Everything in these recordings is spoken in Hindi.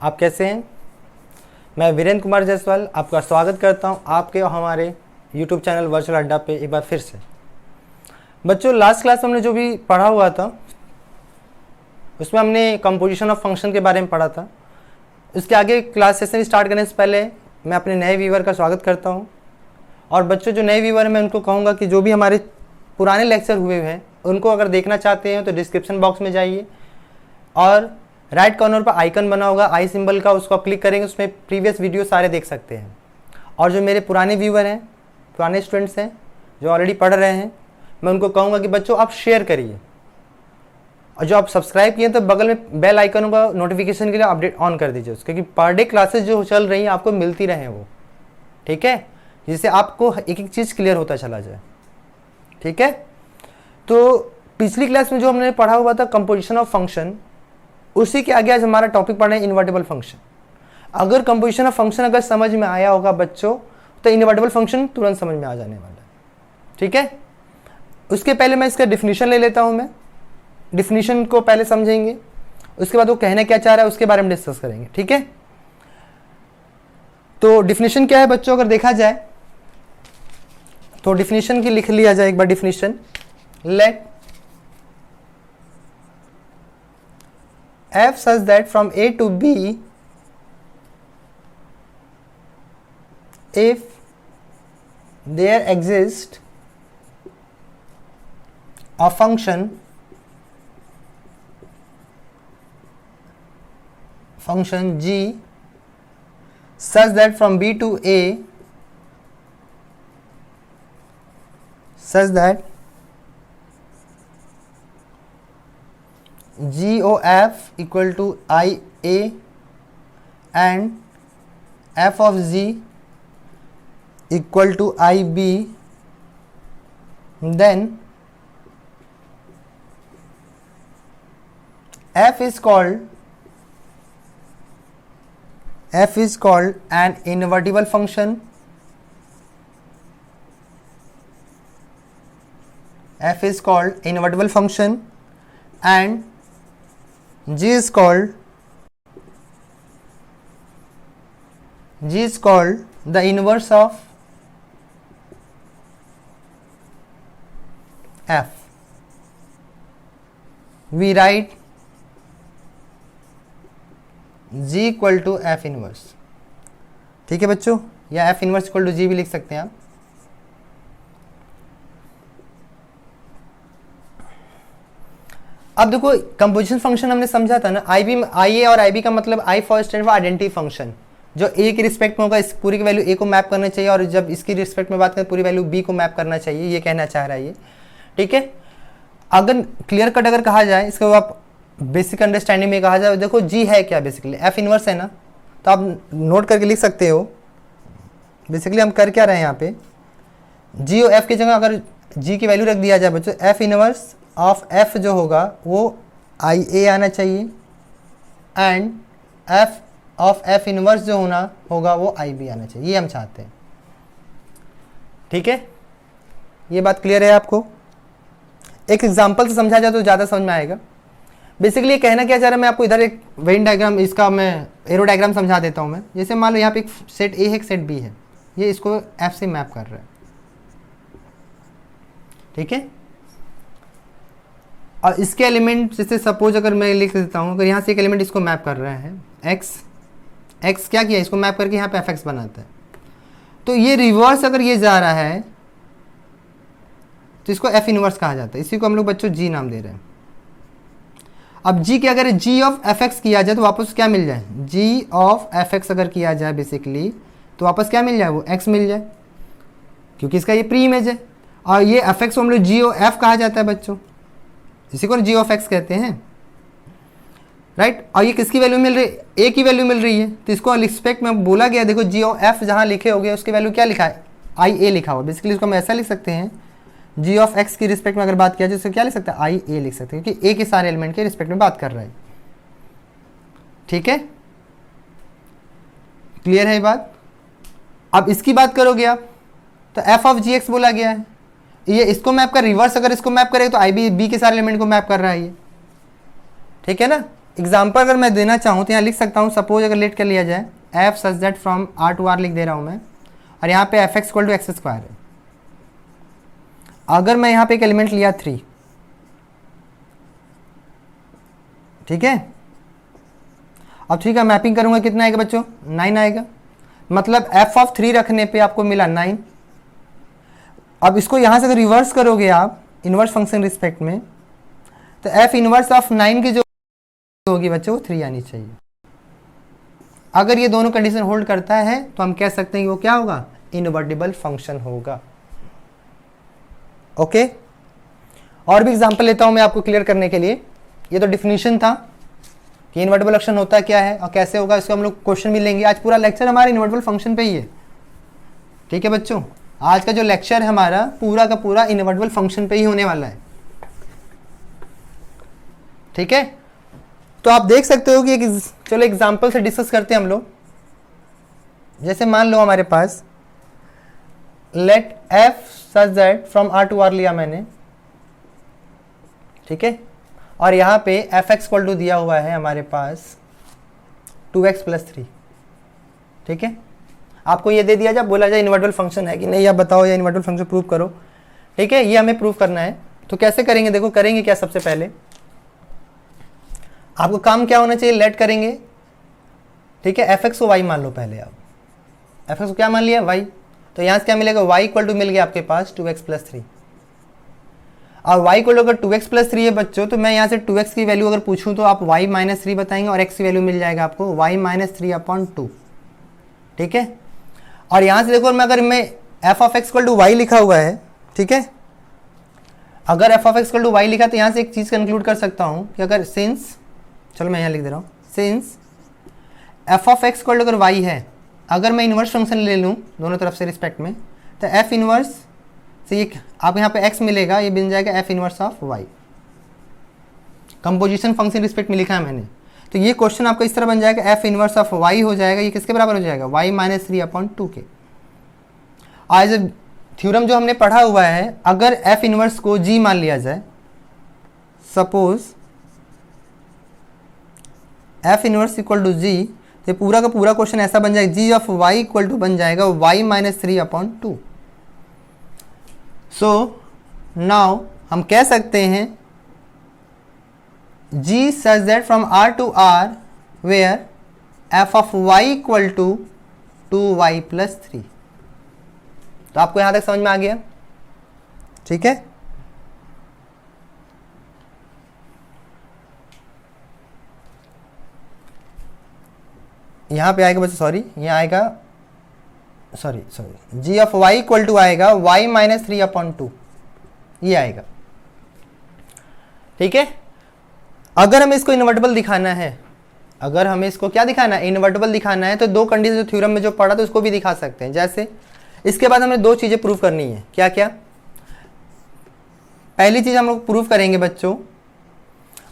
आप कैसे हैं? मैं वीरेंद्र कुमार जायसवाल आपका स्वागत करता हूं आपके और हमारे YouTube चैनल वर्चुअल अड्डा पे एक बार फिर से। बच्चों, लास्ट क्लास में हमने जो भी पढ़ा हुआ था उसमें हमने कंपोजिशन ऑफ फंक्शन के बारे में पढ़ा था। उसके आगे क्लास सेशन स्टार्ट करने से पहले मैं अपने नए व्यूअर का स्वागत करता हूँ। और बच्चों, जो नए व्यूअर हैं मैं उनको कहूँगा कि जो भी हमारे पुराने लेक्चर हुए हैं उनको अगर देखना चाहते हैं तो डिस्क्रिप्शन बॉक्स में जाइए और राइट कॉर्नर पर आइकन बना होगा आई सिंबल का, उसको क्लिक करेंगे, उसमें प्रीवियस वीडियो सारे देख सकते हैं। और जो मेरे पुराने व्यूअर हैं, पुराने स्टूडेंट्स हैं जो ऑलरेडी पढ़ रहे हैं, मैं उनको कहूँगा कि बच्चों आप शेयर करिए और जो आप सब्सक्राइब किए तो बगल में बेल आइकन होगा, नोटिफिकेशन के लिए अपडेट ऑन कर दीजिए उसके, क्योंकि पर डे क्लासेस जो चल रही हैं आपको मिलती रहें वो, ठीक है, जिससे आपको एक एक चीज़ क्लियर होता चला जाए। ठीक है, तो पिछली क्लास में जो हमने पढ़ा हुआ था कंपोजिशन ऑफ फंक्शन, उसी के आगे आज हमारा टॉपिक पढ़ना है इन्वर्टिबल फंक्शन। अगर कंपोजिशन ऑफ फंक्शन अगर समझ में आया होगा बच्चों तो इन्वर्टिबल फंक्शन तुरंत समझ में आ जाने वाला है। ठीक है, उसके पहले मैं इसका डिफिनीशन ले लेता हूं। मैं डिफिनीशन को पहले समझेंगे, उसके बाद वो कहना क्या चाह रहा है उसके बारे में डिस्कस करेंगे। ठीक है, तो डिफिनीशन क्या है बच्चों, अगर देखा जाए तो डिफिनीशन की लिख लिया जाए एक बार। Definition, let f such that from A to B if there exists a function g such that from B to A such that g of f equal to IA and f of g equal to IB, then f is called an invertible function. F is called invertible function and G is called the inverse of f. We write G equal to f inverse. ठीक है बच्चों, या f inverse equal to G भी लिख सकते हैं आप। अब देखो, कंपोजिशन फंक्शन हमने समझा था ना, आई ए और आई बी का मतलब I for stand for identity function, जो ए की रिस्पेक्ट में होगा इस पूरी की वैल्यू ए को मैप करना चाहिए, और जब इसकी रिस्पेक्ट में बात करें पूरी वैल्यू बी को मैप करना चाहिए, ये कहना चाह रहा है ये। ठीक है, अगर क्लियर कट अगर कहा जाए, इसको आप बेसिक अंडरस्टैंडिंग में कहा जाए, देखो जी है क्या, बेसिकली एफ इनवर्स है ना, तो आप नोट करके लिख सकते हो। बेसिकली हम कर क्या रहे हैं यहाँ पे, जी और एफ की जगह अगर जी की वैल्यू रख दिया जाए बच्चों, एफ इनवर्स ऑफ एफ जो होगा वो आई ए आना चाहिए and F of F inverse जो होगा वो आई बी आना चाहिए, ये हम चाहते हैं। ठीक है, ये बात क्लियर है आपको? एक एग्जांपल से समझा जाए तो ज़्यादा समझ में आएगा। बेसिकली ये कहना क्या चाह रहा है, मैं आपको इधर एक वेन डायग्राम, इसका मैं एरो डायग्राम समझा देता हूँ मैं। जैसे मान लो यहाँ पे एक सेट ए है, एक सेट बी है, ये इसको एफ से मैप कर रहा है। ठीक है, और इसके एलिमेंट जैसे सपोज अगर मैं लिख देता हूँ, अगर यहाँ से एक एलिमेंट इसको मैप कर रहा है एक्स क्या किया, इसको मैप करके यहाँ पे एफ एक्स बनाता है, तो ये रिवर्स अगर ये जा रहा है तो इसको एफ इनवर्स कहा जाता है। इसी को हम लोग बच्चों जी नाम दे रहे हैं। अब जी के अगर जी ऑफ एफ एक्स किया जाए तो वापस क्या मिल जाए, जी ऑफ एफ एक्स अगर किया जाए बेसिकली तो वापस क्या मिल जाए, वो एक्स मिल जाए, क्योंकि इसका ये प्री इमेज है। और ये एफ एक्स को हम लोग जी ओ एफ कहा जाता है बच्चों, इसी को जी ऑफ एक्स कहते हैं, राइट। और ये किसकी वैल्यू मिल रही है, ए की वैल्यू मिल रही है, तो इसको रिस्पेक्ट में बोला गया, देखो जी ऑफ एफ जहाँ लिखे हो गए उसकी वैल्यू क्या लिखा है, आई ए लिखा हुआ। बेसिकली इसको हम ऐसा लिख सकते हैं, जी ऑफ एक्स की रिस्पेक्ट में अगर बात किया जाए तो क्या लिख सकते हैं, आई ए लिख सकते हैं, क्योंकि ए के सारे एलिमेंट के रिस्पेक्ट में बात कर रहा है। ठीक है, क्लियर है ये बात? अब इसकी बात करोगे आप तो एफ ऑफ जी एक्स बोला गया है, ये इसको मैप कर, रिवर्स अगर इसको मैप करेगा तो आई बी के सारे एलिमेंट को मैप कर रहा है ये। ठीक है ना, एग्जाम्पल अगर मैं देना चाहूँ तो यहाँ लिख सकता हूँ, सपोज अगर लेट कर लिया जाए F such that from R to R लिख दे रहा हूँ मैं, और यहाँ पे F x equal to X square है। अगर मैं यहाँ पे एक एलिमेंट लिया 3, ठीक है, अब 3 का मैपिंग करूंगा कितना आएगा बच्चों, 9 आएगा। मतलब एफ ऑफ 3 रखने पे आपको मिला 9। अब इसको यहाँ से अगर रिवर्स करोगे आप इनवर्स फंक्शन रिस्पेक्ट में, तो एफ इनवर्स ऑफ 9 की जो होगी बच्चों वो 3 आनी चाहिए। अगर ये दोनों कंडीशन होल्ड करता है तो हम कह सकते हैं कि वो क्या होगा, इनवर्टिबल फंक्शन होगा। ओके, और भी एग्जांपल लेता हूं मैं आपको क्लियर करने के लिए। ये तो डिफिनीशन था कि इनवर्टिबल फंक्शन होता क्या है और कैसे होगा, इसको हम लोग क्वेश्चन भी लेंगे। आज पूरा लेक्चर हमारा इनवर्टिबल फंक्शन पे ही है, ठीक है बच्चों। आज का जो लेक्चर है हमारा पूरा का पूरा इनवर्टिबल फंक्शन पे ही होने वाला है, ठीक है। तो आप देख सकते हो कि चलो एग्जांपल से डिस्कस करते हैं हम लोग। जैसे मान लो हमारे पास let f such that from R to R लिया मैंने, ठीक है, और यहाँ पे एफ एक्स इक्वल टू दिया हुआ है हमारे पास 2x + 3, ठीक है। आपको ये दे दिया जब बोला जाए इनवर्टिबल फंक्शन है कि नहीं, आप बताओ या इनवर्टिबल फंक्शन प्रूव करो, ठीक है। ये हमें प्रूव करना है। तो कैसे करेंगे, देखो करेंगे क्या। सबसे पहले आपको काम क्या होना चाहिए, लेट करेंगे, ठीक है। एफ एक्स को वाई मान लो पहले। आप एफ एक्स को क्या मान लिया, वाई। तो यहाँ से क्या मिलेगा, वाई इक्वल टू मिल गया आपके पास 2x + 3। और y को अगर 2x + 3 है बच्चों, तो मैं यहाँ से 2x की वैल्यू अगर पूछूं तो आप y - 3 बताएंगे और x की वैल्यू मिल जाएगा आपको y - 3/2, ठीक है। और यहाँ से देखो मैं f ऑफ x = y लिखा हुआ है, ठीक है। अगर f ऑफ x = y लिखा तो यहाँ से एक चीज़ कंक्लूड कर सकता हूँ कि अगर सिंस, चलो मैं यहाँ लिख दे रहा हूँ, सिंस f ऑफ x = अगर y है, अगर मैं इन्वर्स फंक्शन ले लूँ दोनों तरफ से रिस्पेक्ट में, तो f इनवर्स से ये आप यहाँ पे x मिलेगा, ये बन जाएगा f inverse of y। Composition function respect में लिखा है मैंने, तो ये क्वेश्चन आपका इस तरह बन जाएगा, f इनवर्स ऑफ y हो जाएगा, ये किसके बराबर हो जाएगा, y - 3/2 के। आज थ्योरम जो हमने पढ़ा हुआ है, अगर f इनवर्स को g मान लिया जाए, suppose f inverse equal to g, तो पूरा का पूरा क्वेश्चन ऐसा बन जाएगा, g of y equal to बन जाएगा y - 3/2। सो नाउ हम कह सकते हैं g such that from r to r where f of y equal to 2y + 3। तो आपको यहां तक समझ में आ गया, ठीक है। यहां पे आएगा बच्चे, सॉरी यहां आएगा, sorry g of y equal to आएगा y - 3/2, ये आएगा, ठीक है। अगर हमें इसको इन्वर्टिबल दिखाना है, अगर हमें इसको क्या दिखाना है, इन्वर्टिबल दिखाना है, तो दो कंडीशन जो थ्योरम में जो पढ़ा तो उसको भी दिखा सकते हैं। जैसे इसके बाद हमें दो चीज़ें प्रूव करनी है, क्या क्या। पहली चीज़ हम लोग प्रूव करेंगे बच्चों,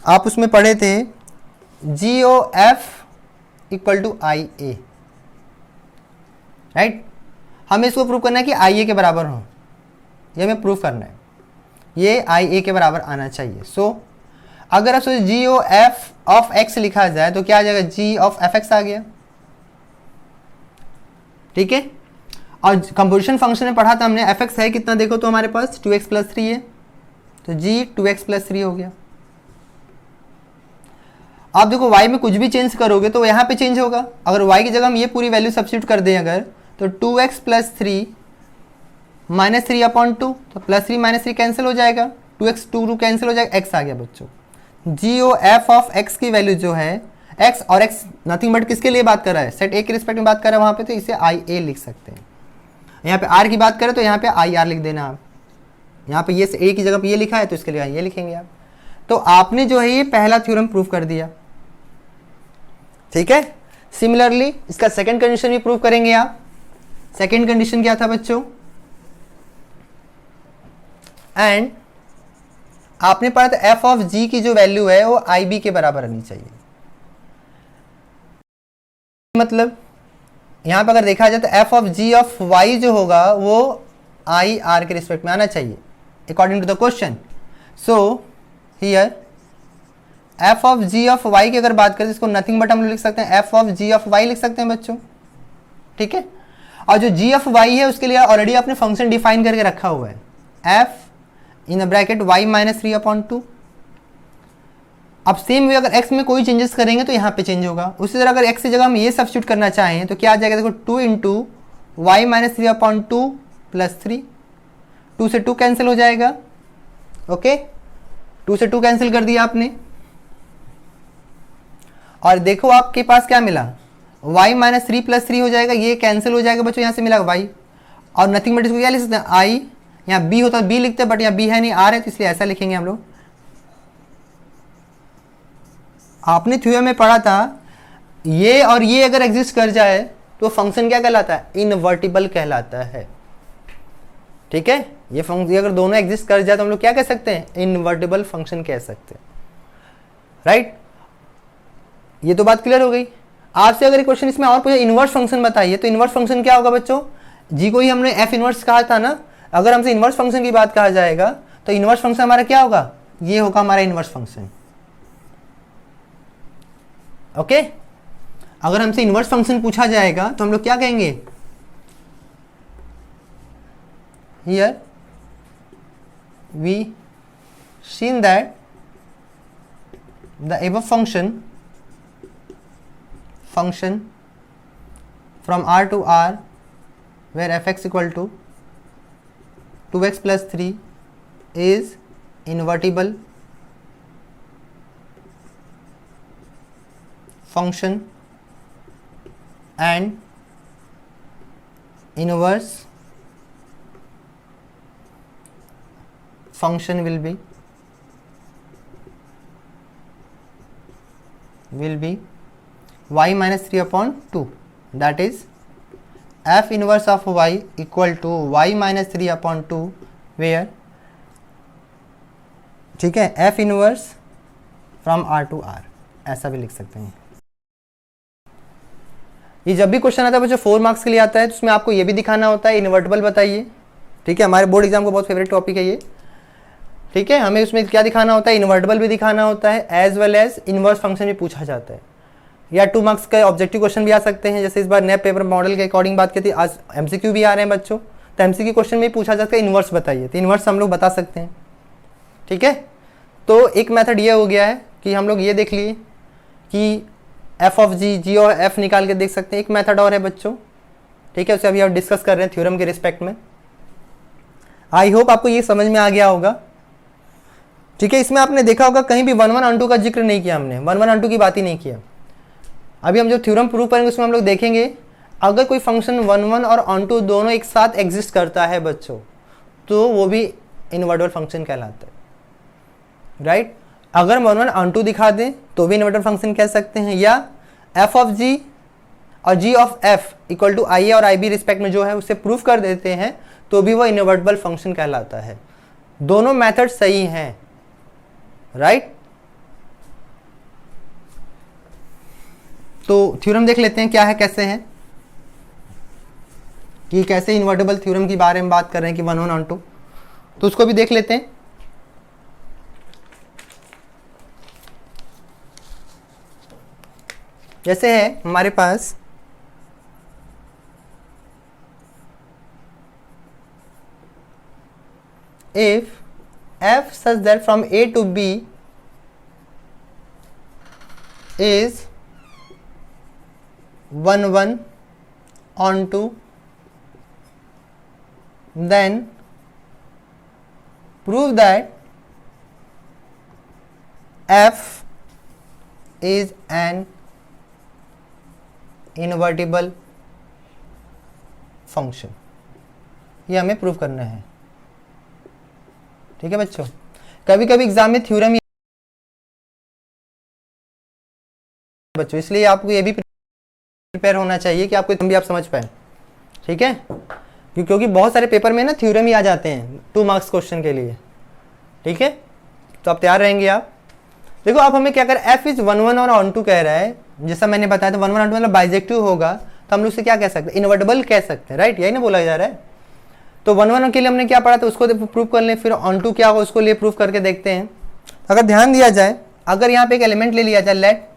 आप उसमें पढ़े थे GOF equal to IA, right. हमें इसको प्रूव करना है कि IA के बराबर हो, ये हमें प्रूव करना है, ये IA के बराबर आना चाहिए। सो अगर आप सोचिए GOF ऑफ x लिखा जाए तो क्या आ जाएगा, G ऑफ fx आ गया, ठीक है। और कंपोजिशन फंक्शन में पढ़ा था हमने, fx है कितना देखो तो हमारे पास 2x + 3 है, तो G 2x + 3 हो गया। आप देखो y में कुछ भी चेंज करोगे तो यहाँ पे चेंज होगा। अगर y की जगह हम ये पूरी वैल्यू सब्स्टिट्यूट कर दें अगर, तो 2x + 3 - 3/2, तो +3 - 3 कैंसिल हो जाएगा, 2x 2 कैंसिल हो जाएगा, x आ गया बच्चों। GOF ऑफ x की वैल्यू जो है, x और x नथिंग बट किसके लिए बात कर रहा है, सेट a के रिस्पेक्ट में बात कर रहा है वहाँ पे, तो इसे IA लिख सकते हैं। यहाँ पे r की बात करें तो यहाँ पे IR लिख देना आप। यहाँ पे ये a की जगह पे ये लिखा है तो इसके लिए ये लिखेंगे आप। तो आपने जो है ये पहला थ्योरम प्रूव कर दिया, ठीक है। सिमिलरली इसका सेकंड कंडीशन भी प्रूव करेंगे आप। सेकंड कंडीशन क्या था बच्चों, एंड आपने पढ़ा था f ऑफ g की जो वैल्यू है वो IB के बराबर आनी चाहिए। मतलब यहां पर अगर देखा जाए तो f of g of y जो होगा वो IR के रिस्पेक्ट में आना चाहिए according to the question. So here F of ji of Y की अगर बात करें, इसको नथिंग बट हम लोग लिख सकते हैं F of ji of Y लिख सकते हैं बच्चों, ठीक है। और जो जी ऑफ वाई है उसके लिए ऑलरेडी आपने फंक्शन डिफाइन करके रखा हुआ है, F in bracket Y minus 3/2। अब सेम वे अगर x में कोई चेंजेस करेंगे तो यहाँ पे चेंज होगा। उसी तरह अगर x की जगह हम ये सब्स्टिट्यूट करना चाहें तो क्या आ जाएगा, देखो 2 इंटू वाई माइनस 3/2 प्लस 3, 2 से 2 कैंसिल हो जाएगा, ओके, 2 से 2 कैंसिल कर दिया आपने। और देखो आपके पास क्या मिला, y माइनस 3 प्लस 3 हो जाएगा, ये कैंसिल हो जाएगा बच्चों, यहाँ से मिला y, और नथिंग बट इसको क्या लिख सकते हैं i, यहाँ b होता है b लिखते हैं, बट यहाँ b है नहीं r है, तो इसलिए ऐसा लिखेंगे हम लोग। आपने थ्योरम में पढ़ा था ये और ये अगर एग्जिस्ट कर जाए तो फंक्शन क्या कहलाता है, इनवर्टिबल कहलाता है, ठीक है। ये फंक्शन अगर दोनों एग्जिस्ट कर जाए तो हम लोग क्या कह सकते हैं, इनवर्टिबल फंक्शन कह सकते हैं, राइट। ये तो बात क्लियर हो गई। आपसे अगर क्वेश्चन इसमें और पूछे इनवर्स फंक्शन बताइए, तो इनवर्स फंक्शन क्या होगा बच्चों, जी को ही हमने एफ इनवर्स कहा था ना, अगर हमसे इनवर्स फंक्शन की बात कहा जाएगा तो इनवर्स फंक्शन हमारा क्या होगा, ये होगा हमारा इनवर्स फंक्शन, ओके। अगर हमसे इनवर्स फंक्शन पूछा जाएगा तो हम लोग क्या कहेंगे, here we seen that the above function from r to r where fx equal to 2x plus 3 is invertible function and inverse function will be y minus 3/2, that is f inverse of y equal to y minus 3/2 where, ठीक है, f inverse from r to r, ऐसा भी लिख सकते हैं। ये जब भी क्वेश्चन आता है बच्चों 4 मार्क्स के लिए आता है तो उसमें आपको ये भी दिखाना होता है इन्वर्टिबल बताइए, ठीक है। हमारे बोर्ड एग्जाम का बहुत फेवरेट टॉपिक है ये, ठीक है। हमें उसमें क्या दिखाना होता है, इन्वर्टिबल भी दिखाना होता है, as well as inverse function भी पूछा जाता है, या 2 मार्क्स का ऑब्जेक्टिव क्वेश्चन भी आ सकते हैं। जैसे इस बार नए पेपर मॉडल के अकॉर्डिंग बात की थी, आज एमसीक्यू भी आ रहे हैं बच्चों, तो एमसीक्यू क्वेश्चन में पूछा जाता है इन्वर्स बताइए, तो इन्वर्स हम लोग बता सकते हैं, ठीक है। तो एक मेथड ये हो गया है कि हम लोग ये देख लिए कि एफ ऑफ जी, जी और एफ निकाल के देख सकते हैं। एक मेथड और है बच्चों, ठीक है, उसे अभी आप डिस्कस कर रहे हैं थ्योरम के रिस्पेक्ट में। आई होप आपको ये समझ में आ गया होगा, ठीक है। इसमें आपने देखा होगा कहीं भी 1 1 ऑन 2 का जिक्र नहीं किया हमने, 1 1 ऑन 2 की बात ही नहीं किया। अभी हम जो थ्योरम प्रूव करेंगे उसमें हम लोग देखेंगे अगर कोई फंक्शन 1 1 और ऑन 2 दोनों एक साथ एग्जिस्ट करता है बच्चों, तो वो भी इनवर्टिबल फंक्शन कहलाता है, राइट। अगर 1 1 ऑन 2 दिखा दें तो भी इनवर्टिबल फंक्शन कह सकते हैं, या एफ ऑफ जी और जी ऑफ एफ इक्वल टू आई ए और आई बी रिस्पेक्ट में जो है उसे प्रूव कर देते हैं तो भी वो इनवर्टिबल फंक्शन कहलाता है। दोनों मेथड सही हैं, राइट। तो थ्योरम देख लेते हैं क्या है, कैसे है, कि कैसे इन्वर्टिबल थ्योरम की बारे में बात कर रहे हैं कि 1 1 ऑन 2, तो उसको भी देख लेते हैं। जैसे है हमारे पास if f such that from a to b is 1 1 on 2, then prove that f is an invertible function. ये हमें प्रूव करना है, ठीक है बच्चों। कभी कभी एग्जाम में थ्योरम बच्चों, इसलिए आपको ये भी प्रिपेयर होना चाहिए कि आपको भी आप समझ पाए, ठीक है, क्योंकि बहुत सारे पेपर में ना थ्योरम ही आ जाते हैं 2 मार्क्स क्वेश्चन के लिए, ठीक है। तो आप तैयार रहेंगे आप। देखो आप हमें क्या कर, f इज 1 1 और ऑन 2 कह रहा है, जैसा मैंने बताया था 1 1 ऑन 2 मतलब बाइजेक्टिव होगा, तो हम लोग से क्या कह सकते हैं, इन्वर्टिबल कह सकते हैं, राइट, यही ना बोला जा रहा है। तो 1 1 के लिए हमने क्या पढ़ा था उसको प्रूव कर लें, फिर ऑन 2 क्या होगा उसको लिए प्रूव करके देखते हैं। अगर ध्यान दिया जाए, अगर यहाँ पे एक एलिमेंट ले लिया जाए, लेट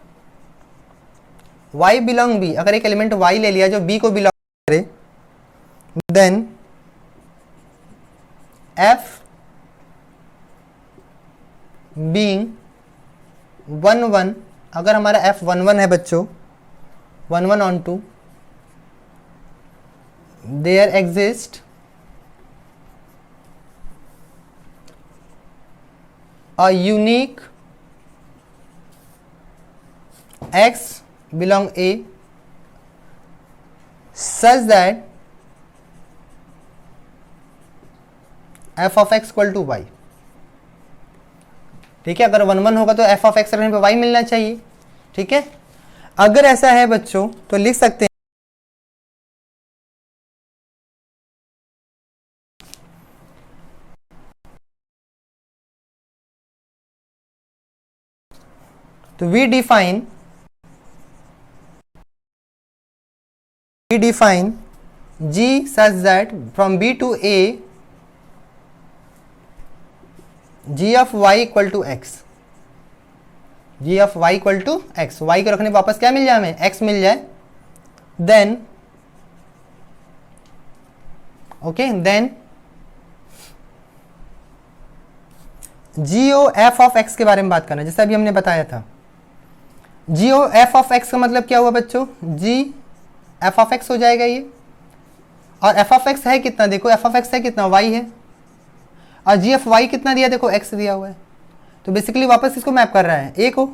y बिलोंग b, अगर एक एलिमेंट y ले लिया जो b को बिलोंग करे, देन f बीइंग 1 1, अगर हमारा f 1 1 है बच्चों, 1 1 onto, there exist a unique x belong A such that f of x equal to y। ठीक है, अगर 1 1 होगा तो f of x रखने पे y मिलना चाहिए। ठीक है, अगर ऐसा है बच्चों तो लिख सकते हैं तो we define g such that from b to a g of y equal to x, g of y equal to x, y को रखने पे वापस क्या मिल जाए हमें, x मिल जाए। Then okay, then G O F of X के बारे में बात करना, जैसे अभी हमने बताया था। जी ओ एफ ऑफ एक्स का मतलब क्या हुआ बच्चों, जी एफ ऑफ एक्स हो जाएगा ये, और एफ ऑफ एक्स है कितना, देखो एफ ऑफ एक्स है कितना, वाई है, और जी एफ वाई कितना दिया, देखो एक्स दिया हुआ है। तो बेसिकली वापस किसको मैप कर रहा है, ए को।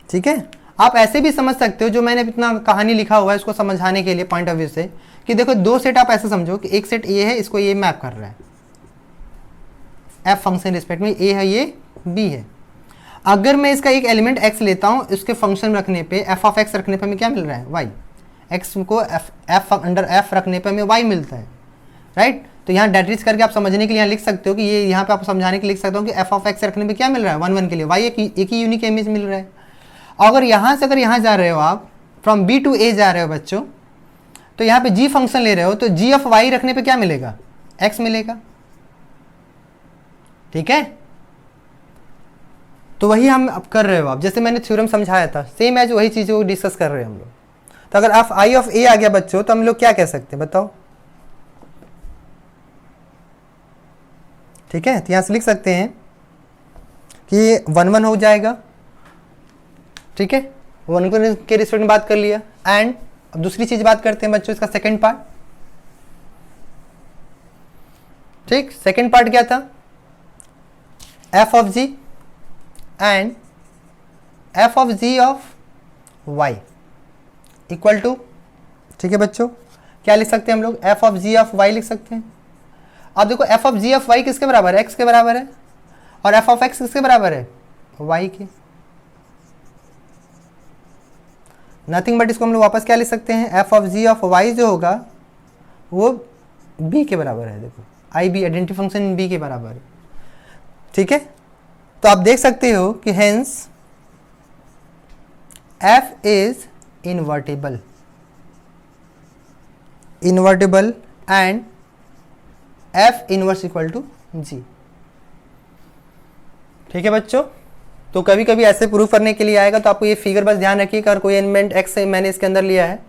ठीक है, आप ऐसे भी समझ सकते हो, जो मैंने इतना कहानी लिखा हुआ है उसको समझाने के लिए पॉइंट ऑफ व्यू से, कि देखो दो सेट आप ऐसे समझो कि एक सेट ए है, इसको ये मैप कर रहा है एफ फंक्शन रिस्पेक्ट में, ए है ये, बी है। अगर मैं इसका एक एलिमेंट एक्स लेता हूँ, इसके फंक्शन रखने पे एफ ऑफ एक्स रखने पे हमें क्या मिल रहा है, वाई। एक्स को एफ अंडर एफ रखने पे हमें वाई मिलता है, राइट। तो यहाँ डेट्रीज करके आप समझने के लिए यहाँ लिख सकते हो कि ये यहाँ पे आप समझाने के लिए लिख सकते हो कि एफ ऑफ एक्स रखने पे क्या मिल रहा है, 1 1 के लिए वाई एक ही यूनिक इमेज मिल रहा है। अगर यहाँ से अगर यहाँ जा रहे हो आप, फ्रॉम बी टू ए जा रहे हो बच्चों, तो यहाँ पे जी फंक्शन ले रहे हो, तो जी ऑफ वाई रखने पे क्या मिलेगा, एक्स मिलेगा। ठीक है, तो वही हम अब कर रहे हो आप, जैसे मैंने थ्योरम समझाया था, सेम एज वही चीज़ को डिस्कस कर रहे हैं हम लोग। तो अगर आप आई ऑफ ए आ गया बच्चों, तो हम लोग क्या कह सकते हैं बताओ। ठीक है, तो यहाँ से लिख सकते हैं कि 1 1 हो जाएगा। ठीक है, 1 के रिस्पेक्ट में बात कर लिया। एंड अब दूसरी चीज बात करते हैं बच्चों, इसका सेकंड पार्ट। ठीक, सेकंड पार्ट क्या था, F of G and F of ji of Y equal to, ठीक है बच्चों, क्या लिख सकते हैं हम लोग, F of ji of Y लिख सकते हैं। अब देखो F of ji of Y किसके बराबर है, एक्स के बराबर है, और एफ ऑफ एक्स किसके बराबर है, वाई के। नथिंग बट इसको हम लोग वापस क्या लिख सकते हैं, F of ji of Y जो होगा वो बी के बराबर है। देखो I B identity function B के बराबर है। ठीक है, तो आप देख सकते हो कि hence f is invertible and f inverse equal to g. ठीक है बच्चों, तो कभी कभी ऐसे प्रूव करने के लिए आएगा, तो आपको ये फिगर बस ध्यान रखिए कि अगर कोई एलिमेंट एक्स है मैंने इसके अंदर लिया है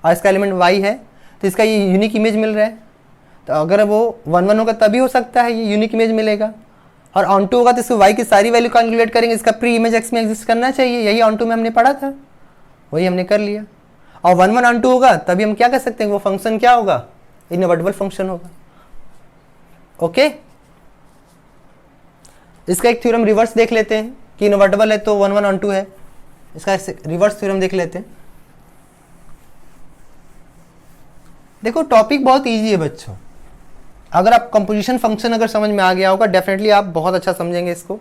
और इसका एलिमेंट वाई है, तो इसका ये यूनिक इमेज मिल रहा है। तो अगर वो 1 1 होगा तभी हो सकता है ये यूनिक इमेज मिलेगा, और ऑन टू होगा तो इसको वाई की सारी वैल्यू कैलकुलेट करेंगे, इसका प्री इमेज एक्स में एग्जिस्ट करना चाहिए, यही ऑन टू में हमने पढ़ा था, वही हमने कर लिया। और 1 1 ऑन टू होगा तभी हम क्या कर सकते हैं, वो फंक्शन क्या होगा, इनवर्टिबल फंक्शन होगा। ओके, इसका एक थ्योरम रिवर्स देख लेते हैं कि इनवर्टिबल है तो 1 1 ऑन टू है, इसका रिवर्स थ्योरम देख लेते हैं। देखो टॉपिक बहुत इजी है बच्चों, अगर आप कंपोजिशन फंक्शन अगर समझ में आ गया होगा डेफिनेटली आप बहुत अच्छा समझेंगे इसको।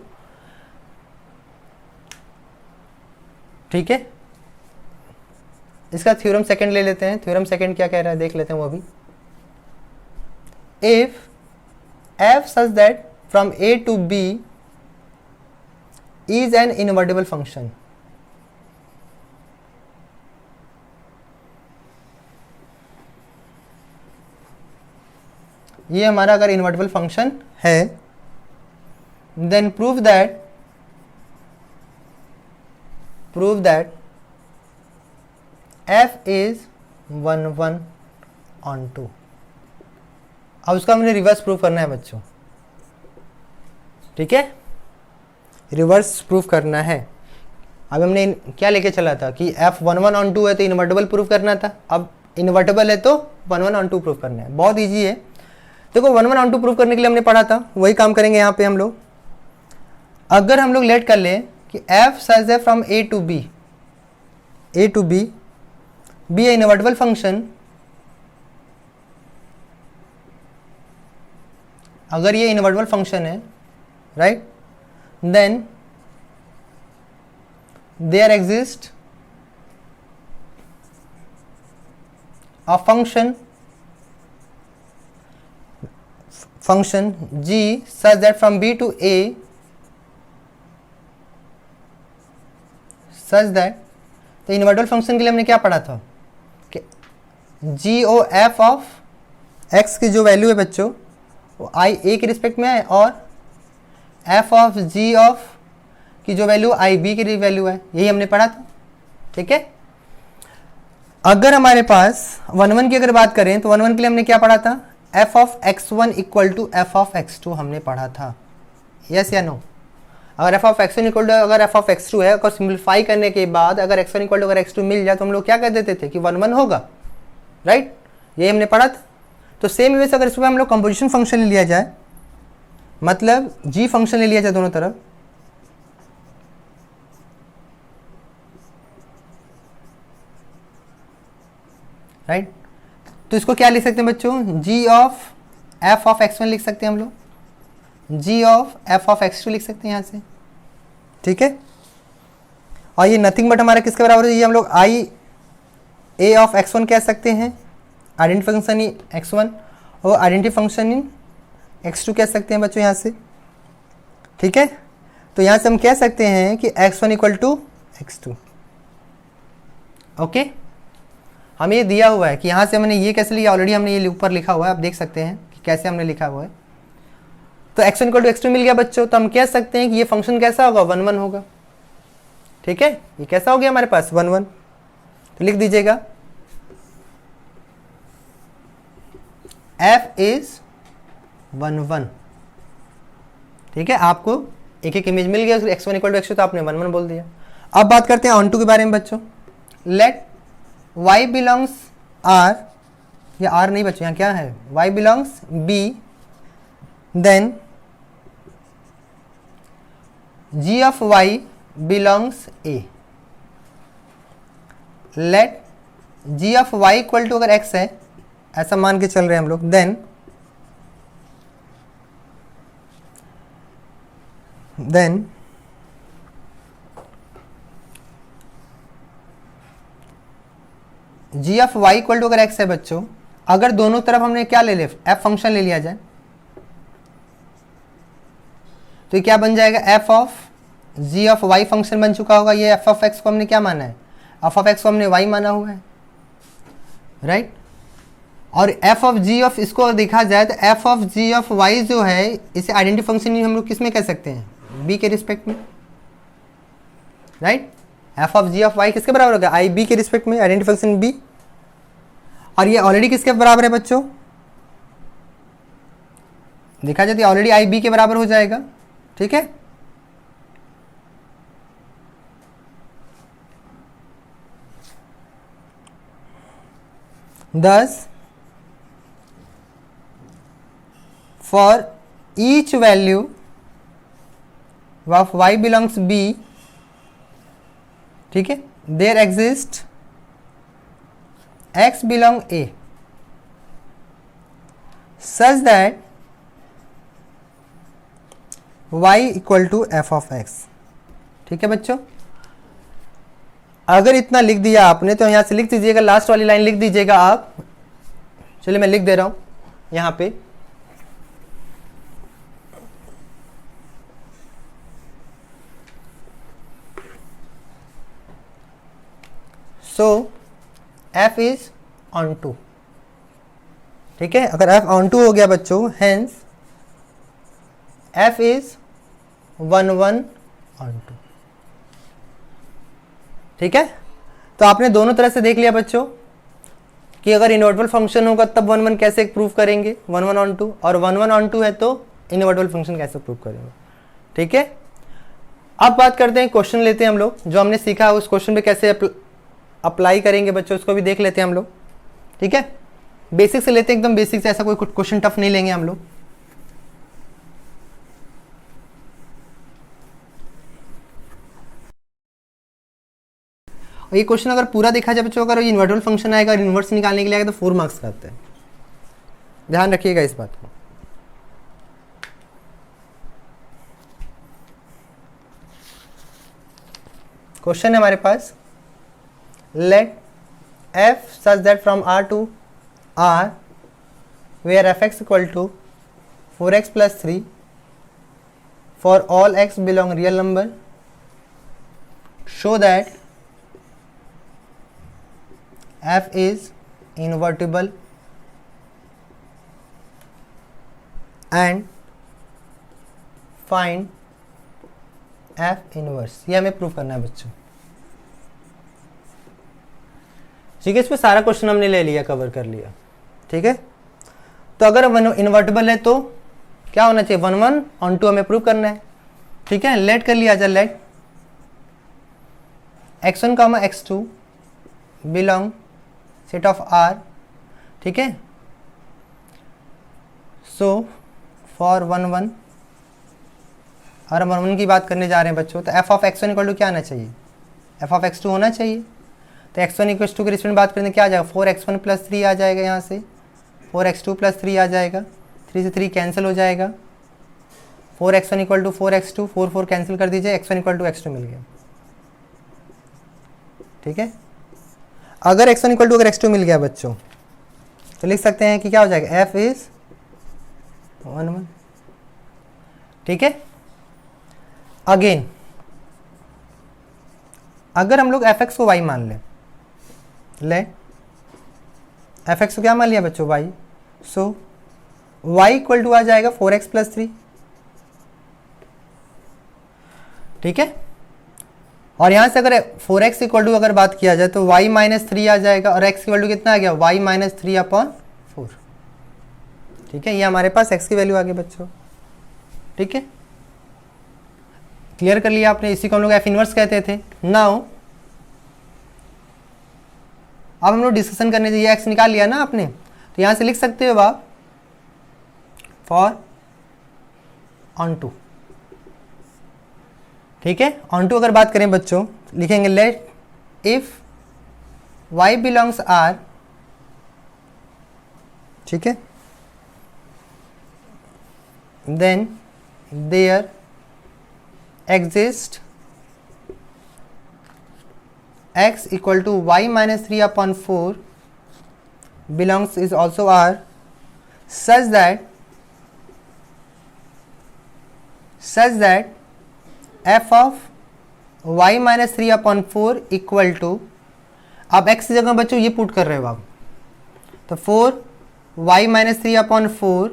ठीक है, इसका थ्योरम सेकंड ले लेते हैं। थ्योरम सेकंड क्या कह रहा है देख लेते हैं वो भी। If f such that from a to b is an invertible function, ये हमारा अगर इन्वर्टिबल फंक्शन है then prove that f is 1 1 on 2। अब उसका हमने रिवर्स प्रूफ करना है बच्चों, ठीक है, रिवर्स प्रूफ करना है। अब हमने क्या लेके चला था कि f 1 1 on 2 है तो इन्वर्टेबल प्रूफ करना था, अब इन्वर्टेबल है तो 1 1 on 2 प्रूफ करना है। बहुत इजी है, देखो 1 1 on 2 प्रूफ करने के लिए हमने पढ़ा था, वही काम करेंगे यहाँ पे हम लोग। अगर हम लोग लेट कर लें कि f सच है from a to b be a invertible function, अगर ये इन्वर्टेबल फंक्शन है, right, then there exist a function g such that from b to a such that, तो इन्वर्टेबल फंक्शन के लिए हमने क्या पढ़ा था कि g o f of x की जो वैल्यू है बच्चों वो i a के रिस्पेक्ट में है, और f ऑफ g ऑफ की जो वैल्यू i b की वैल्यू है, यही हमने पढ़ा था, ठीक है। अगर हमारे पास 1 1 की अगर बात करें तो 1 1 के लिए हमने क्या पढ़ा था, f of x1 equal to f of x2 हमने पढ़ा था, यस या नो। अगर f of x1 equal to अगर f ऑफ x2 है, अगर सिंप्लीफाई करने के बाद अगर x1 इक्वल टू अगर x2 मिल जाए तो हम लोग क्या कर देते थे कि 1 1 होगा, राइट, ये हमने पढ़ा था। तो सेम वे से अगर इसमें हम लोग कंपोजिशन फंक्शन ले लिया जाए, मतलब g फंक्शन ले लिया जाए दोनों तरफ, राइट, तो इसको क्या लिख सकते हैं बच्चों, g of f of x1 लिख सकते हैं हम लोग, g of f of x2 लिख सकते हैं यहाँ से, ठीक है। और ये नथिंग बट हमारा किसके बराबर है, ये हम लोग i a ऑफ x1 कह सकते हैं, आइडेंटिटी फंक्शन इन x1, और आइडेंटिटी फंक्शन इन x2 कह सकते हैं बच्चों यहाँ से, ठीक है। तो यहाँ से हम कह सकते हैं कि x1 equal to x2, okay. हमें ये दिया हुआ है कि यहाँ से हमने ये कैसे लिया, ऑलरेडी हमने ये ऊपर लिखा हुआ है, आप देख सकते हैं कि कैसे हमने लिखा हुआ है। तो x1 इक्वल टू x2 मिल गया बच्चों, तो हम कह सकते हैं कि ये फंक्शन कैसा होगा, 1 1 होगा, ठीक है। ये कैसा हो गया हमारे पास 1 1, तो लिख दीजिएगा f इज 1 1, ठीक है। आपको एक एक इमेज मिल गया, x1 इक्वल टू x2 तो आपने 1 1 बोल दिया। अब बात करते हैं ऑन टू के बारे में बच्चों। लेट y बिलोंग्स r, या r नहीं बच्चों, यहाँ क्या है, y belongs b, then g of y belongs a। Let g of y equal to अगर x है, ऐसा मान के चल रहे हैं हम लोग, then g of Y equal to अगर एक्स है बच्चों, अगर दोनों तरफ हमने क्या ले लिया, एफ फंक्शन ले लिया जाए, तो ये क्या बन जाएगा, f of ji of y function बन चुका होगा। ये एफ ऑफ एक्स को हमने क्या माना है, एफ ऑफ एक्स को हमने वाई माना हुआ है, राइट। और एफ ऑफ जी ऑफ, इसको देखा जाए तो f of ji of Y जो है, इसे आइडेंटिटी फंक्शन हम लोग किस में कह सकते हैं, बी के रिस्पेक्ट में, right. F of ji of Y किसके बराबर होगा, आई बी के रिस्पेक्ट में, आइडेंटिटी फंक्शन बी। और ये ऑलरेडी किसके बराबर है बच्चों, देखा जाए तो ऑलरेडी आई बी के बराबर हो जाएगा, ठीक है। Thus, for each value of y belongs b, ठीक है, there exists x belong a such that y equal to f of x, ठीक है बच्चों। अगर इतना लिख दिया आपने तो यहां से लिख दीजिएगा, लास्ट वाली लाइन लिख दीजिएगा आप। चलिए मैं लिख दे रहा हूं यहां पे, सो f इज ऑन टू, ठीक है। अगर f ऑन टू हो गया बच्चों, हेंस f इज 11/2। ठीक है, तो आपने दोनों तरह से देख लिया बच्चों कि अगर इनवर्टिबल फंक्शन होगा तब 1 1 कैसे प्रूव करेंगे 11/2, और 11/2 है तो इनवर्टिबल फंक्शन कैसे प्रूव करेंगे। ठीक है, अब बात करते हैं, क्वेश्चन लेते हैं हम लोग, जो हमने सीखा उस क्वेश्चन पे कैसे अप्लाई करेंगे बच्चों, उसको भी देख लेते हैं हम लोग। ठीक है, बेसिक से लेते हैं, एकदम बेसिक से, ऐसा कोई क्वेश्चन टफ नहीं लेंगे हम लोग। और ये क्वेश्चन अगर पूरा देखा जाए बच्चों, अगर इन्वर्टिबल फंक्शन आएगा और इन्वर्स निकालने के लिए आएगा तो 4 मार्क्स का आता है, ध्यान रखिएगा इस बात को। क्वेश्चन है हमारे पास, late f such that from R to R where fx equal to 4x plus 3 for all x belong real number, show that f is invertible and find f inverse। ये हमें प्रूव करना है बच्चों। ठीक है, इस पे सारा क्वेश्चन हमने ले लिया, कवर कर लिया। ठीक है, तो अगर इन्वर्टिबल है तो क्या होना चाहिए 11/2 हमें प्रूव करना है। ठीक है, लेट कर लिया जाए, let x1 comma x2 belong set of R। ठीक है, सो फॉर 1 1, और हम 1 1 की बात करने जा रहे हैं बच्चों, तो f of x1 equal to क्या आना चाहिए, f ऑफ x2 होना चाहिए। तो x1 इक्वल टू के रिस्पेक्ट बात करें तो क्या आ जाएगा, 4x1 प्लस 3 आ जाएगा, यहाँ से 4x2 प्लस 3 आ जाएगा, 3 से 3 कैंसिल हो जाएगा, 4x1 equal to 4x2, 4 4 cancel कर दीजिए, x1 इक्वल टू x2 मिल गया। ठीक है, अगर x1 इक्वल टू अगर x2 मिल गया बच्चों तो लिख सकते हैं कि क्या हो जाएगा, f इज 1 1। ठीक है, अगेन अगर हम लोग fx को y मान लें, fx को क्या मान लिया बच्चों, y, so y equal to आ जाएगा 4x प्लस 3। ठीक है, और यहां से अगर 4x इक्वल टू अगर बात किया जाए तो y माइनस 3 आ जाएगा, और x इक्वल टू कितना आ गया, y माइनस 3/4। ठीक है, ये हमारे पास x की वैल्यू आ गई बच्चों। ठीक है, क्लियर कर लिया आपने, इसी को हम लोग f इनवर्स कहते थे। नाउ अब हम लोग डिस्कशन करने चाहिए, x निकाल लिया ना आपने, तो यहां से लिख सकते हो आप फॉर ऑन टू। ठीक है, ऑन टू अगर बात करें बच्चों, लिखेंगे let if y belongs R। ठीक है, then there exist x equal to y minus 3/4 belongs is also R such that f of y minus 3/4 equal to, अब x की जगह बच्चों ये पुट कर रहे हो आप, तो 4y minus 3/4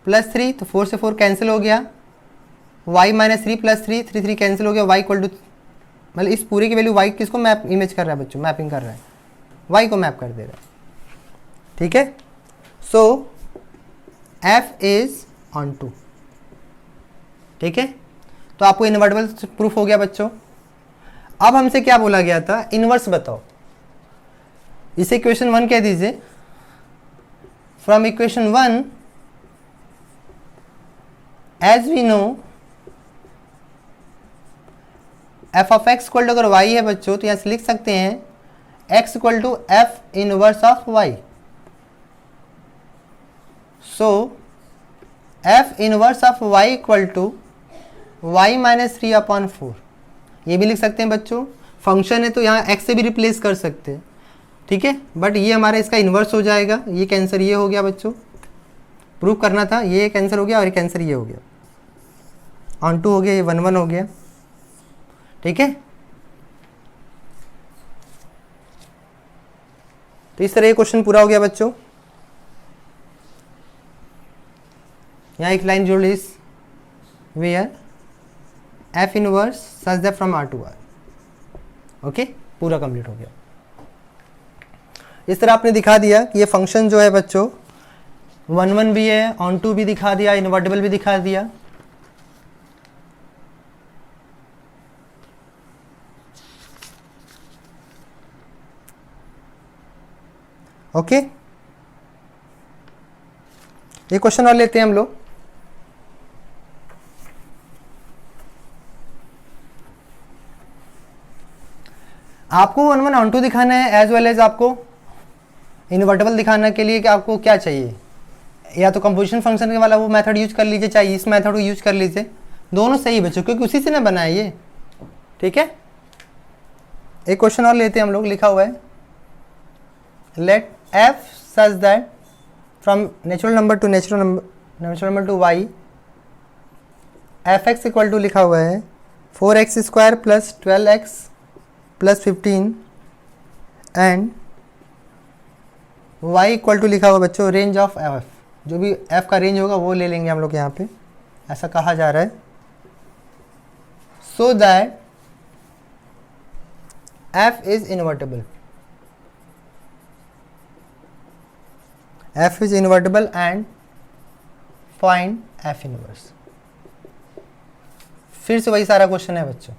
प्लस 3, तो 4 से 4 कैंसिल हो गया, y माइनस 3 प्लस 3, 3 3 कैंसिल हो गया, y इक्वल टू, मतलब इस पूरे की वैल्यू y किसको मैप इमेज कर रहा है बच्चों, मैपिंग कर रहा है, y को मैप कर दे रहा है। ठीक है, so f is on to. ठीक है, तो आपको इन्वर्टिबल प्रूफ हो गया बच्चों। अब हमसे क्या बोला गया था, इनवर्स बताओ, इसे इक्वेशन 1 कह दीजिए। From equation 1 as we know f of x equal to अगर y है बच्चों तो यहाँ से लिख सकते हैं x equal to f inverse of y। So f inverse of y equal to y minus 3/4। ये भी लिख सकते हैं बच्चों, फंक्शन है तो यहाँ x से भी रिप्लेस कर सकते हैं। ठीक है, बट ये हमारा इसका इन्वर्स हो जाएगा, ये कैंसर ये हो गया बच्चों, प्रूव करना था, ये कैंसर हो गया और ये कैंसर ये हो गया, ऑन टू हो गया, ये 1 1 हो गया। ठीक है, तो इस तरह ये क्वेश्चन पूरा हो गया बच्चों। यहाँ एक लाइन जोड़ ली, where f inverse such that from R to R. Okay, पूरा कंप्लीट हो गया। इस तरह आपने दिखा दिया कि ये फंक्शन जो है बच्चों 1 1 भी है, ऑन टू भी दिखा दिया, इन्वर्टेबल भी दिखा दिया। ओके, ये क्वेश्चन और लेते हैं हम लोग। आपको 1 1 ऑन टू दिखाना है एज वेल एज आपको इन्वर्टेबल दिखाने के लिए कि आपको क्या चाहिए, या तो कंपोजिशन फंक्शन के वाला वो मेथड यूज कर लीजिए, चाहिए इस मेथड को यूज कर लीजिए, दोनों सही बच्चों, क्योंकि उसी से ना बना है ये। ठीक है, एक क्वेश्चन और लेते हैं हम लोग। लिखा हुआ है let f such that from natural number to natural number to y f x equal to लिखा हुआ है 4x square plus 12x plus 15 and y equal to लिखा हुआ बच्चों रेंज ऑफ एफ, जो भी f का रेंज होगा वो ले लेंगे हम लोग यहाँ पे, ऐसा कहा जा रहा है। So that f is invertible, f is invertible and find f inverse. फिर से वही सारा क्वेश्चन है बच्चों,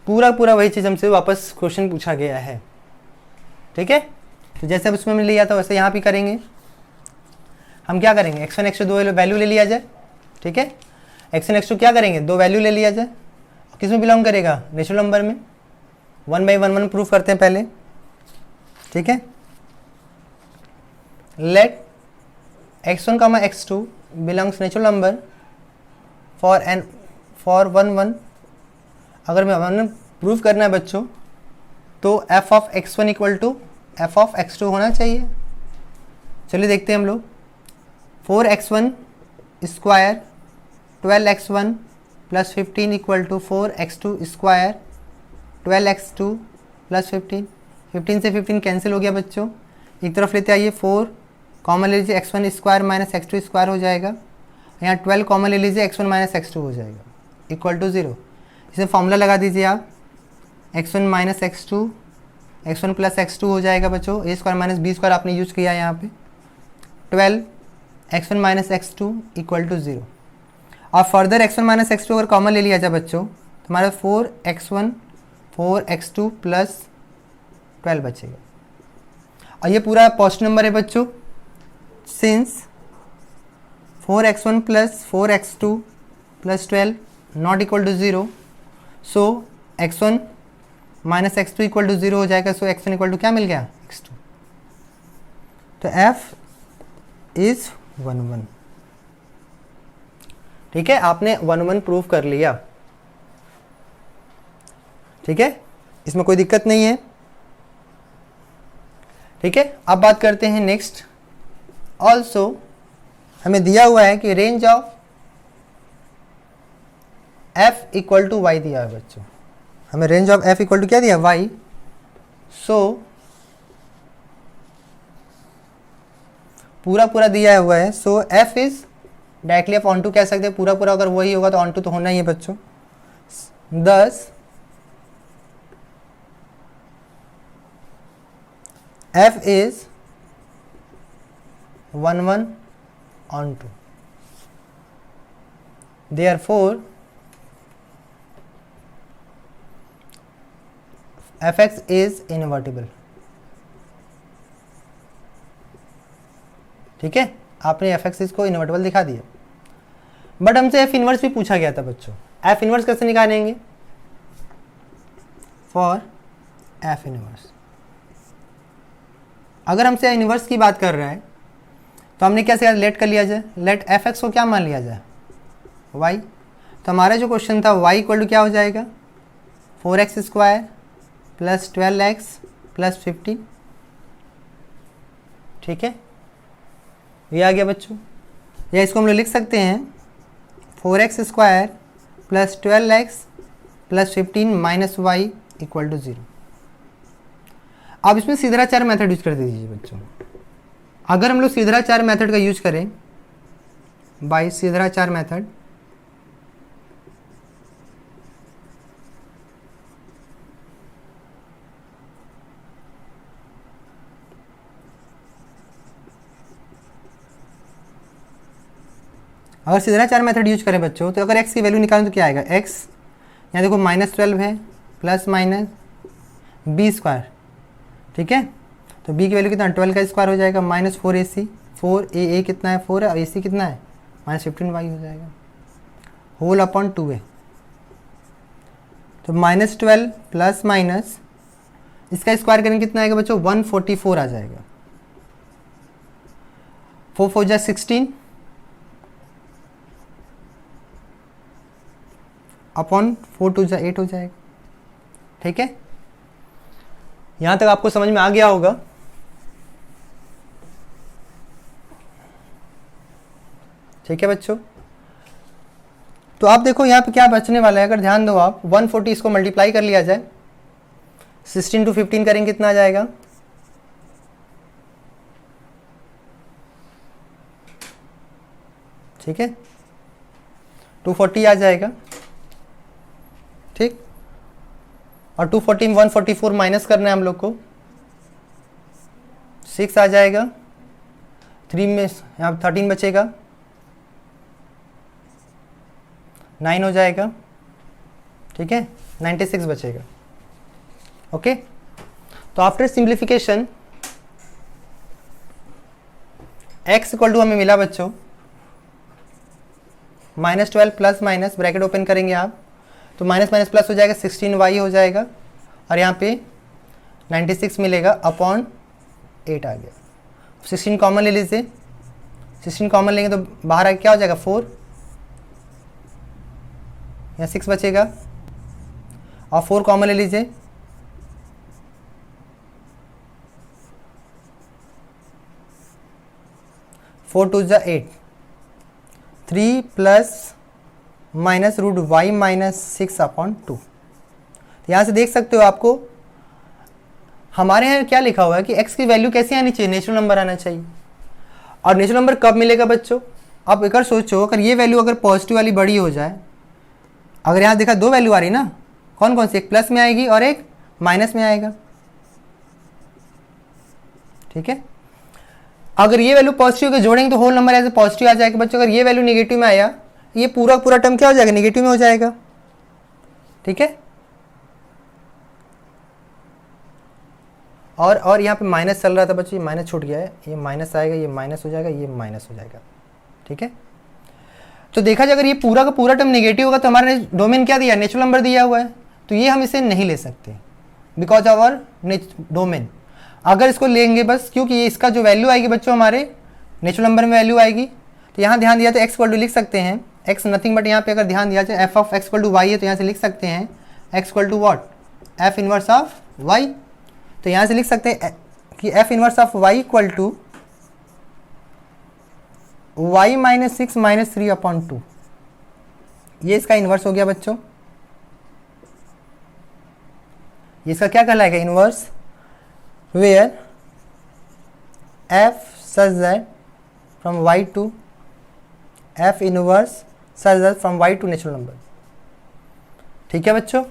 पूरा वही चीज़ हमसे वापस क्वेश्चन पूछा गया है। ठीक है, तो जैसे अब उसमें हमने लिया था वैसे यहाँ भी करेंगे। हम क्या करेंगे, x1 x2 दो वैल्यू ले लिया जाए। ठीक है, x1 x2 क्या करेंगे, दो वैल्यू ले लिया जाए। किस में बिलोंग करेगा, नेचुरल नंबर में। 1 बाई 1 1 प्रूफ करते हैं पहले। ठीक है, let x1 comma x2 belongs natural number for 1 1। अगर मैं 1 प्रूफ करना है बच्चों तो f of x1 equal to f of x2 होना चाहिए। चलिए देखते हैं हम लोग। 4x1 square 12x1 plus 15 equal to 4x2 square 12x2 plus 15। 15 से 15 कैंसिल हो गया बच्चों, एक तरफ लेते आइए। 4 कॉमन ले लीजिए, x1 square minus x2 square हो जाएगा। यहाँ 12 कॉमन ले लीजिए, x1 माइनस x2 हो जाएगा इक्वल टू 0। इसे फॉर्मूला लगा दीजिए आप, x1 minus x2 x1 plus x2 हो जाएगा बच्चों। ए स्क्वायर माइनस बी स्क्वायर आपने यूज किया यहाँ पे। 12 x1 minus x2 equal to 0। और फर्दर x1 माइनस x2 अगर कॉमन ले लिया जाए बच्चों तो हमारा 4x1 4x2 प्लस 12 बचेगा। और ये पूरा पॉजिटिव नंबर है बच्चों, since 4x1 plus 4x2 plus 12 not equal to 0, so x1 minus x2 equal to 0 हो जाएगा। सो x1 इक्वल टू क्या मिल गया, x2। तो f इज 1 1। ठीक है, आपने 1 1 प्रूव कर लिया। ठीक है, इसमें कोई दिक्कत नहीं है। ठीक है, अब बात करते हैं नेक्स्ट। ऑल्सो हमें दिया हुआ है कि range of f equal to y दिया है बच्चों। हमें range of f equal to क्या दिया, y। सो पूरा दिया हुआ है। सो f इज डायरेक्टली आप ऑन टू कह सकते हैं। पूरा अगर वही होगा तो ऑन टू तो होना ही है बच्चों। Thus f is 1 1 onto. Therefore fx is invertible. ठीक है, आपने fx को इनवर्टिबल दिखा दिया। बट हमसे f इनवर्स भी पूछा गया था बच्चों। f इनवर्स कैसे निकालेंगे, फॉर f इनवर्स। अगर हमसे इनवर्स की बात कर रहा है तो हमने क्या किया, लेट कर लिया जाए। लेट fx को क्या मान लिया जाए, y। तो हमारा जो क्वेश्चन था y इक्वल टू क्या हो जाएगा, 4x square plus 12x plus 15। ठीक है, ये आ गया बच्चों। या इसको हम लोग लिख सकते हैं 4x square plus 12x plus 15 minus y equal to 0। अब इसमें सीधराचार मेथड यूज कर दीजिए बच्चों। अगर हम लोग सीधराचार मेथड का यूज करें, बाय सीधराचार मेथड, अगर सीधा चार मेथड यूज करें बच्चों, तो अगर x की वैल्यू निकालें तो क्या आएगा, x यहाँ देखो -12 है प्लस माइनस बी स्क्वायर, ठीक है। तो b की वैल्यू कितना 12 का स्क्वायर हो जाएगा -4ac, 4a कितना है 4 है और ac कितना है -15y हो जाएगा होल अपॉन 2a। तो -12 प्लस माइनस इसका स्क्वायर करेंगे कितना आएगा बच्चों 144 आ जाएगा, 4 4 जा 16 अपॉन 4 2 जा 8 हो जाएगा, ठीक है। यहां तक आपको समझ में आ गया होगा। ठीक है बच्चों, तो आप देखो यहाँ पे क्या बचने वाला है, अगर ध्यान दो आप 140 इसको मल्टीप्लाई कर लिया जाए 16 to 15 करेंगे कितना आ जाएगा, ठीक है 240 आ जाएगा, ठीक। और 240 में 144 माइनस करना है हम लोग को, 6 आ जाएगा, 3 में यहाँ 13 बचेगा, 9 हो जाएगा, ठीक है 96 बचेगा। ओके, तो after simplification x equal to हमें मिला बच्चों -12 प्लस माइनस ब्रैकेट ओपन करेंगे आप, तो माइनस माइनस प्लस हो जाएगा 16y हो जाएगा और यहाँ पे 96 मिलेगा अपॉन 8 आ गया। 16 कॉमन ले लीजिए, 16 कॉमन लेंगे तो बाहर आके क्या हो जाएगा 4, यहाँ 6 बचेगा और 4 कॉमन ले लीजिए, फोर 2 जा 8, 3 plus minus root y -6 upon 2। यहाँ से देख सकते हो आपको हमारे यहाँ क्या लिखा हुआ है कि x की वैल्यू कैसे आनी चाहिए, नेचुरल नंबर आना चाहिए। और नेचुरल नंबर कब मिलेगा बच्चों, आप एक बार सोचो, अगर ये वैल्यू अगर पॉजिटिव वाली बड़ी हो जाए, अगर यहाँ देखा 2 वैल्यू आ रही ना, कौन कौन सी, एक प्लस में आएगी और एक माइनस में आएगा, ठीक है। अगर ये वैल्यू पॉजिटिव के जोड़ेंगे तो होल नंबर ऐसे पॉजिटिव आ जाएगा बच्चों। अगर ये वैल्यू नेगेटिव में आया, ये पूरा पूरा टर्म क्या हो जाएगा, नेगेटिव में हो जाएगा, ठीक है। और यहाँ पे माइनस चल रहा था बच्चों, ये माइनस छूट गया है, ये माइनस आएगा, ये माइनस हो जाएगा, ये माइनस हो जाएगा, ठीक है। तो देखा जाए अगर ये पूरा का पूरा टर्म नेगेटिव होगा तो हमारे डोमेन क्या दिया, नेचुरल नंबर दिया हुआ है, तो ये हम इसे नहीं ले सकते बिकॉज आवर डोमेन। अगर इसको लेंगे बस, क्योंकि ये इसका जो वैल्यू आएगी बच्चों हमारे नेचुरल नंबर में वैल्यू आएगी, तो यहाँ ध्यान दिया तो x इक्वल टू लिख सकते हैं, x नथिंग बट यहाँ पे अगर ध्यान दिया जाए f of x equal to y है, तो यहाँ से लिख सकते हैं x equal to what, f inverse of y। तो यहाँ से लिख सकते हैं कि f inverse of y equal to y -6 -3 upon 2, ये इसका इन्वर्स हो गया बच्चों। ये इसका क्या कहलाएगा, inverse, where f such that from y to f inverse such that from y to natural number, ठीक है बच्चों।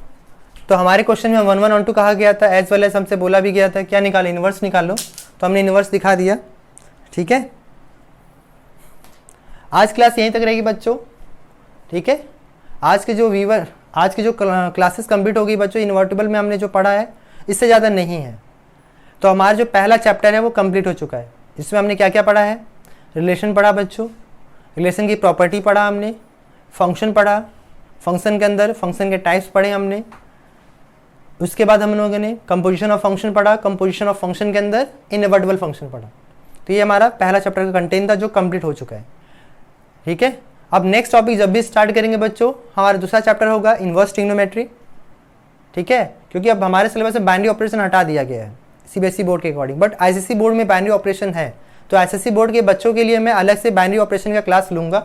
तो हमारे क्वेश्चन में 1 1 और 2 कहा गया था, एज वेल एज हमसे बोला भी गया था क्या निकालो, इन्वर्स निकालो, तो हमने इन्वर्स दिखा दिया, ठीक है। आज क्लास यहीं तक रहेगी बच्चों, ठीक है। आज के जो क्लासेस कंप्लीट हो गई बच्चों, इन्वर्टिबल में हमने जो पढ़ा है इससे ज़्यादा नहीं है। तो हमारा जो पहला चैप्टर है वो कंप्लीट हो चुका है। इसमें हमने क्या क्या पढ़ा है, रिलेशन पढ़ा बच्चों, रिलेशन की प्रॉपर्टी पढ़ा हमने, फंक्शन पढ़ा, फंक्शन के अंदर फंक्शन के टाइप्स पढ़े हमने, उसके बाद हम लोगों ने कंपोजिशन ऑफ फंक्शन पढ़ा, कंपोजिशन ऑफ फंक्शन के अंदर इनवर्टिबल फंक्शन पढ़ा। तो ये हमारा पहला चैप्टर का कंटेंट था जो कंप्लीट हो चुका है, ठीक है। अब नेक्स्ट टॉपिक जब भी स्टार्ट करेंगे बच्चों, हमारा दूसरा चैप्टर होगा इनवर्स ट्रिग्नोमेट्री, ठीक है, क्योंकि अब हमारे सिलेबस से बाइनरी ऑपरेशन हटा दिया गया है सीबीएसई बोर्ड के अकॉर्डिंग, बट आईसीएसई बोर्ड में बाइनरी ऑपरेशन है। तो आईसीएसई बोर्ड के बच्चों के लिए मैं अलग से बाइनरी ऑपरेशन का क्लास लूँगा,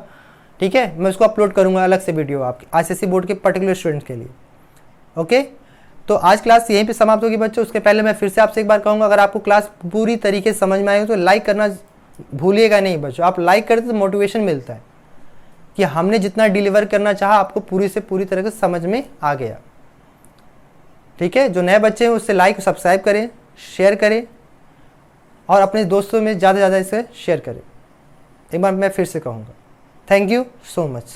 ठीक है, मैं उसको अपलोड करूँगा अलग से वीडियो आपके आईसीएसई बोर्ड के पर्टिकुलर स्टूडेंट्स के लिए। ओके, तो आज क्लास यहीं पे समाप्त होगी बच्चों। उसके पहले मैं फिर से आपसे एक बार कहूँगा, अगर आपको क्लास पूरी तरीके से समझ में आएगी तो लाइक करना भूलिएगा नहीं बच्चों। आप लाइक करते तो मोटिवेशन मिलता है कि हमने जितना डिलीवर करना चाहा आपको पूरी से पूरी तरह से समझ में आ गया, ठीक है। जो नए बच्चे हैं उससे लाइक सब्सक्राइब करें, शेयर करें और अपने दोस्तों में ज़्यादा से ज़्यादा इसे शेयर करें। एक बार मैं फिर से कहूँगा, thank thank you so much.